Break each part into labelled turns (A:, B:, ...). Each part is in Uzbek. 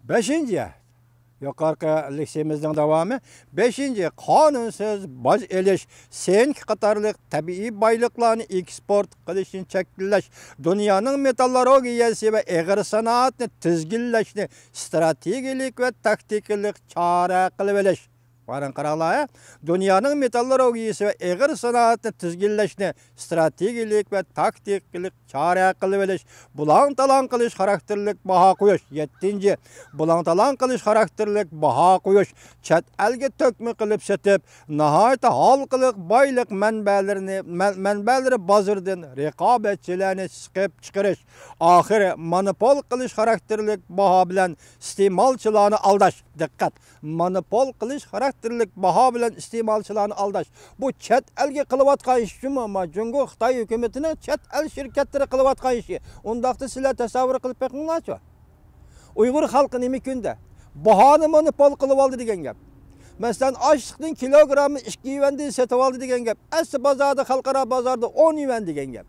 A: Beşinci, yukarı lisemizden devamı. Beşinci, kanunsuz baz eliş, sen katarlık tabii baylıklarını eksport kılışını çektileş, dünyanın metallurgiyası ve eğer sanatını tizgilleşini stratejilik ve taktiklik çare kılıveliş. Varın qaraqlaya, dünyanın metallurgiyası ve eğer sanatını tizgilleşini stratejilik ve taktiklik çare kılıveliş, bulan talan kılış karakterlik baha koyuş. Yettinci, bulan talan kılış karakterlik baha koyuş, çet elge tökme kılıp setip, nahayta halkılık baylık menbeleri bazırdan rekabetçilerini sıkıp çıkarış, ahire monopol kılış karakterlik baha bilen istimalçılarını aldaş. Dikkat, monopol kılış karakterlik baha bilen istimalçılarını aldaş. Bu çet elge kılıvatkan işi mi ama Cungo Xitay hükümetinin çet el şirketleri kılıvatkan işi. Ondaqda sizler tasavvur kılıp bakыңlarçı. Uygur halkı nemi günde bahanı monopol kılıp aldı degen gap. Mesela açlıkın kilogramı 2 yuvandı setip aldı degen gap. Aslı bazarda, halkara bazarda 10 yuvan degen gap.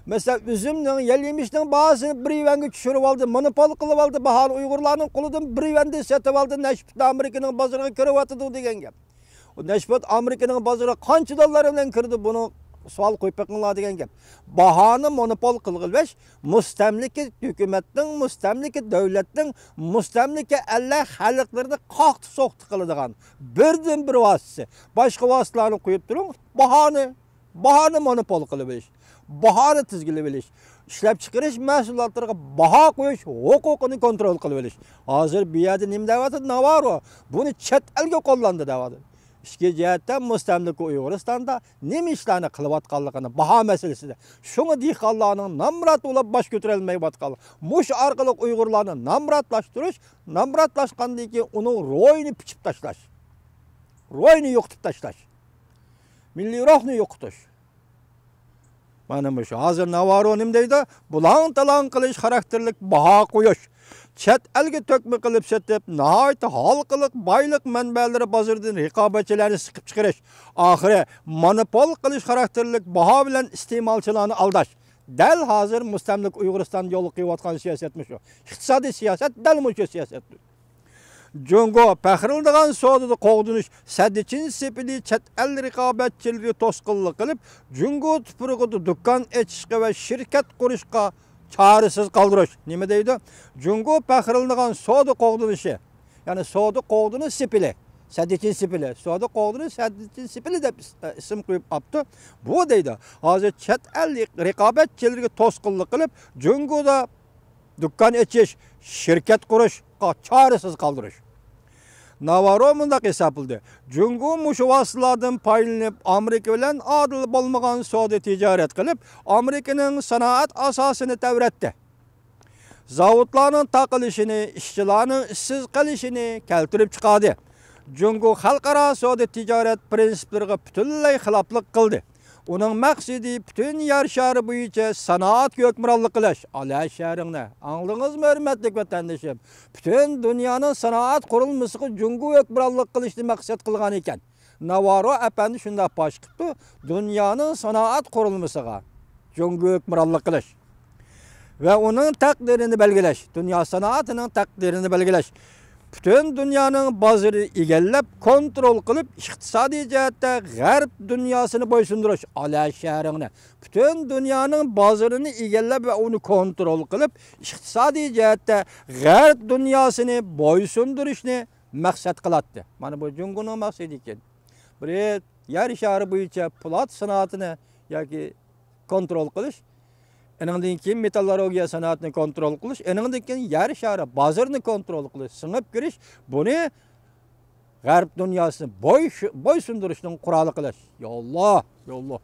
A: Mesela üzümün, yemişinin bahasını 1 yuvanға düşürüp aldı, monopol kılıp aldı, bahanı Uygurlarının kuludan 1 yuvandı setip aldı, Neşpet Amerika'nın bazarına kirip atıdı degen gap. O Neşpet Amerika'nın bazarına qancha dollar bilen kirdi, bunu sual koyup bakыңlar degen gap. Bahanı monopol kılgılbeş, mustamlika hükümetning, mustamlika devletning, mustamlika Allah xalqlarni qaqtı soqtı qiladigan birden bir vasitasi. Başqa vasitalarni qo'yib turing, bahani monopol qilib berish, bahani tizgilab berish, ishlab chiqarish mahsulotlariga baho qo'yish, huquqini kontrol qilib berish. Hozir bu yerda nima deyapti? Navarro buni chet elga qo'llandi deyapti. İşki cihetten mustamlika Uyg'uristonda nima ishlarni qilayotganligini baho masalasida shuni dehqonlarning namrat bo'lib bosh ko'tarolmayotganligi, mush orqali Uyg'urlarni namratlashgandan keyin uning ro'yini pichib tashlash, ro'yini yo'qitib tashlash, milliy ruhni yo'qotish. Mana shu hozir Navarro nima deydi? Bulan talan qilish xarakterlik baho qo'yish, chet elga tökme qilib setib, nahayat halqılık baylık menbeleri bazırdan rekabetçilerini sıkıp çıkarış, ahire monopol qilish xarakterlik baho bilen iste'molchilarni aldash. Dal hozir mustamlik Uyg'uriston yo'li qilayotgan siyosatmi shu. Iqtisodiy siyosat dal shu siyosatdir. Jungo paxrildigan savdoda qo'g'dinish, sadichin sepili chet el rekabetçiligi to'sqinlik qilib, Jungo tupurug'ida do'kon ochishga va shirkat qurishga çaresiz kaldırış. Nima deydi? Jungo paxrildigan savdo qo'g'dinishi, ya'ni savdo qo'g'dini sepili, sadichin sepili, savdo qo'g'dini sadichin sepili deb ism qo'yib apti. Bu deydi, hozir chet el rekabetçiligi to'sqinlik qilib, Jungoda do'kon ochish, shirkat qurishga çaresiz kaldırış. Navarro mundaq hesapıldı. Jungo mushu vasılardan paylanıp Amerika bilan adil bo'lmagan savdo tijorat qilib, Amerikaning sanoat asosini tavratdi. Zavodlarning taqilishini, ishchilarning ishsiz qolishini keltirib chiqadi. Jungo xalqaro savdo tijorat prinsiplariga butunlay xiloflik qildi. Onun maqsadi bütün yer shari bo'yicha sanoat hukmronlik qilish. Ala sharingni angladingizmi, hurmatli vatandoshim? Bütün dunyoning sanoat qurilmasiga Jungo hukmronlik qilishni maqsad qilgan ekan. Navarro apandi shunda bosh qildi, dunyoning sanoat qurilmasiga Jungo hukmronlik qilish va uning taqdirini belgilash, dunyo sanoatining taqdirini belgilash. Bütün dünyanın bazarı egallab, kontrol qilib, iqtisodiy jihatda g'arb dunyosini bo'ysundirish, ala sharingni. Bütün dünyanın bazarını egallab va uni kontrol qilib, iqtisodiy jihatda g'arb dunyosini bo'ysundirishni maqsad qiladi. Mana bu Jungoning maqsadi ekan. Bir yer shari bo'yicha plat sanoatini yoki kontrol qilish, eningdan keyin metallurgiya sanoatini kontrol qilish, eningdan keyin yer shari bozorni kontrol qilish, singib kirish, buni g'arb dunyosini bo'ysundirishning quroli qilish. Ya Allah, ya Allah.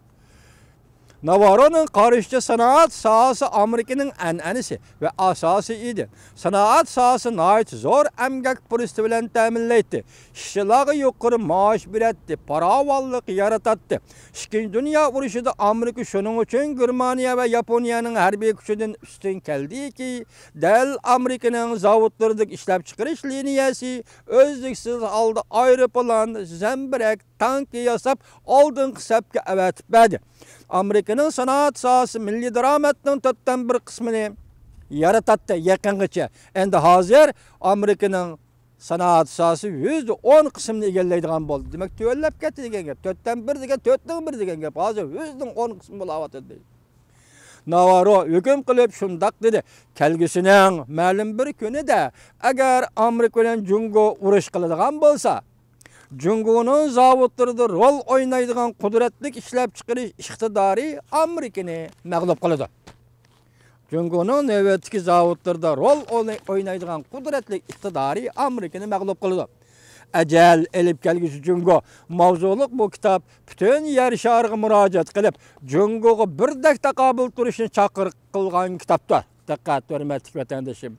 A: Navarro'nun qarışçı sanoat sahası Amerika'nın an'anasi ve asası idi. Sanoat sahası nəhayət zor əmgək puristi bilan təminləydi. İşçilərə yuqarı maaş verətdi, paravallık yaratatdı. İkinci Dünya Uruşu'da Amerika şunun üçün Germaniya ve Yaponiyanın hərbi gücüdən üstün gəldi ki, dəl Amerika'nın zavodlarındakı işləb çıxarış liniyası özlüksüz aldı aeroplan, zəmbirək, tank yasab aldığın səbkə əvətib bədi. Amerika'nın sanat sahası milli dramatının tuttan bir kısmını yaratatdı yakıngacha. Endi hozir Amerikaning sanoat sohasi %10 qismini egalleydigan bo'ldi. Demak, tövellab ketdi degan gap. 4dan 1 degan 4dan 1 degan gap. Hozir %10 qismi bo'layotdi. Navarro hüküm qilib shundaq dedi. Kelgisining ma'lum bir kunida agar Amerika bilan Jungo urush qiladigan bo'lsa, Jungoning zavodlarida rol o'ynaydigan qudratli ishlab chiqarish iqtidori Amerikani mag'lub qiladi. Jungoning navbatdagi zavodlarda rol o'ynaydigan qudratli iqtidori Amerikani mag'lub qiladi. Ajal elib kelgisi Jungo mavzuliq bu kitob butun yer shariga murojaat qilib, Jungoga birdek taqobil turishni chaqiriq qilgan kitobdir. Diqqat hurmatli vatandoshim.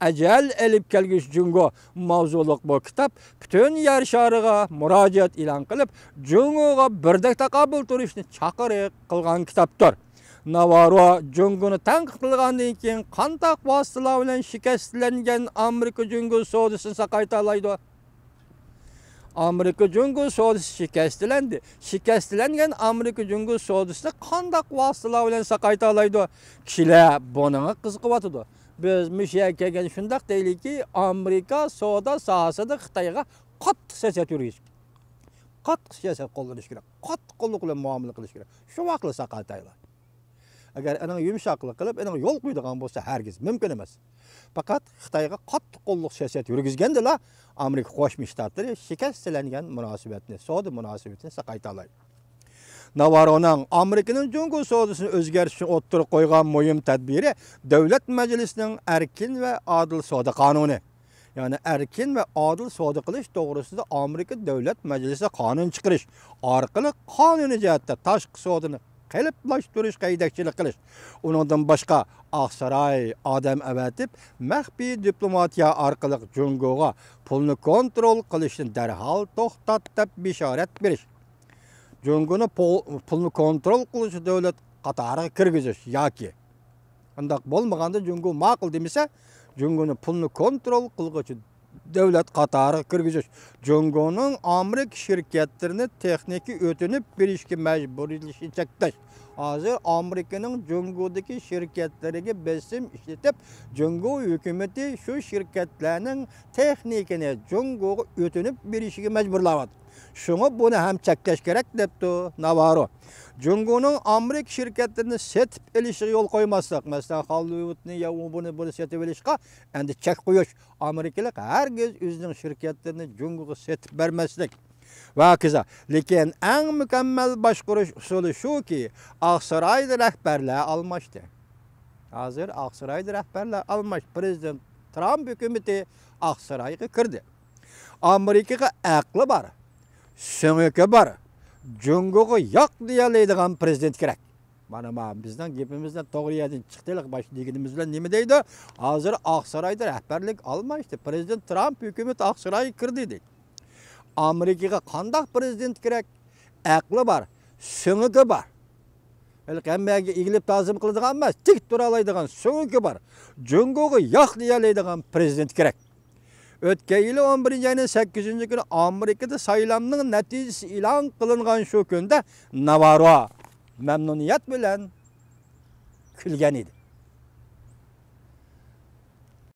A: Ajal elib kelgisi Jungo mavzuliq bu kitob butun yer shariga murojaat e'lon qilib, Jungoga birdek taqobil turishni chaqiriq qilgan kitobdir. Navarro Jungoni tanqid qilgandan keyin qandaq vositalar bilan shikastlangan Amerika Jungo savdosini saqayta oladi? Amerika Jungo savdosi shikastlandi. Shikastlangan Amerika Jungo savdosini qandaq vositalar bilan saqayta oladi? Kishilar bunga qiziqyotdi. Biz mishiya kelgan shundaq deylikki, Amerika savdo sohasida Xitoyga qattiq siyosat yurgiz. Qattiq siyosat qo'llanish kerak. Qattiq qo'lliq bilan muomala qilish kerak. Shu vaqtda saqaytaylar. Agar ana yumshoqlik qilib, ana yo'l qo'ydigan bo'lsa, hargiz mumkin emas. Faqat Xitoyga qattiq qo'lliq siyosat yurgizgandilar, Amerika Qo'shma Shtatlari shikastlangan munosabatni, savdo munosabatini saqayta oladi. Navarroning Amerikaning Jungo savdosini o'zgartirish uchun o'ttirib qo'ygan muhim tadbiri Davlat Majlisining erkin va adil savdo qonuni. Ya'ni erkin va adil savdo qilish to'g'risida Amerika Davlat Majlisi qonun chiqarish orqali qonuniy jihatda tashqi savdoni qalblashtirish, qaydakchilik qilish. Uningdan boshqa Oqsaroy odam avatib, maxfiy diplomatiya orqali Jungoga pulni kontrol qilishni darhol to'xtat deb bishorat berish. Jungoni pulni kontrol qilish davlat qatoriga kirgizish yoki undaq bo'lmaganda Jungo ma'qul demasa, Jungoni pulni kontrol qilguvchi davlat qatoriga kirgizish. Jungoning Amerika shirkatlarini texnik o'tinib berishga majburlashni cheklash. Hozir Amerikaning Jungodagi shirkatlariga besim ishlatib, Jungo hukumatı shu shirkatlarning texnikini Jungoga o'tinib berishiga majburlayapti. Şunu buni ham cheklash kerak debdi Navarro. Jungoning Amerika shirkatlarini setib elishiga yo'l qo'ymaslik, masalan, Hollywoodni ya buni setib elishga endi chek qo'yish. Amerikalik hargiz o'zining shirkatlarini Jungoga setib bermaslik. Va kiza, lekin eng mukammal boshqarish usuli shuki, Oqsaroyda rahbarlar almashdi. Hozir Oqsaroyda rahbarlar almashdi. Prezident Trump hukumati Oqsaroyga kirdi. Amerikaga aqli bor, so'ngaki bor. Jungoga yo'q deyoladigan prezident kerak. Mana bizning gapimizdan to'g'ri yerdan chiqdilik boshligimiz bilan nima deydi? Hozir Oqsaroyda rahbarlik almashdi. Prezident Trump hukumati Oqsaroyga kirdi deydi. Amerikaga qanday prezident kerak? Aqli bor, so'ngaki bor. Hammaga egilib ta'zim qiladigan emas, tik tura oladigan so'ngaki bor. Jungoga yo'q deyoladigan prezident kerak. O'tgan yili 11-ayning 8-kuni Amerikada saylovning natijasi e'lon qilingan shu kunda Navarro mamnuniyat bilan kulgan edi.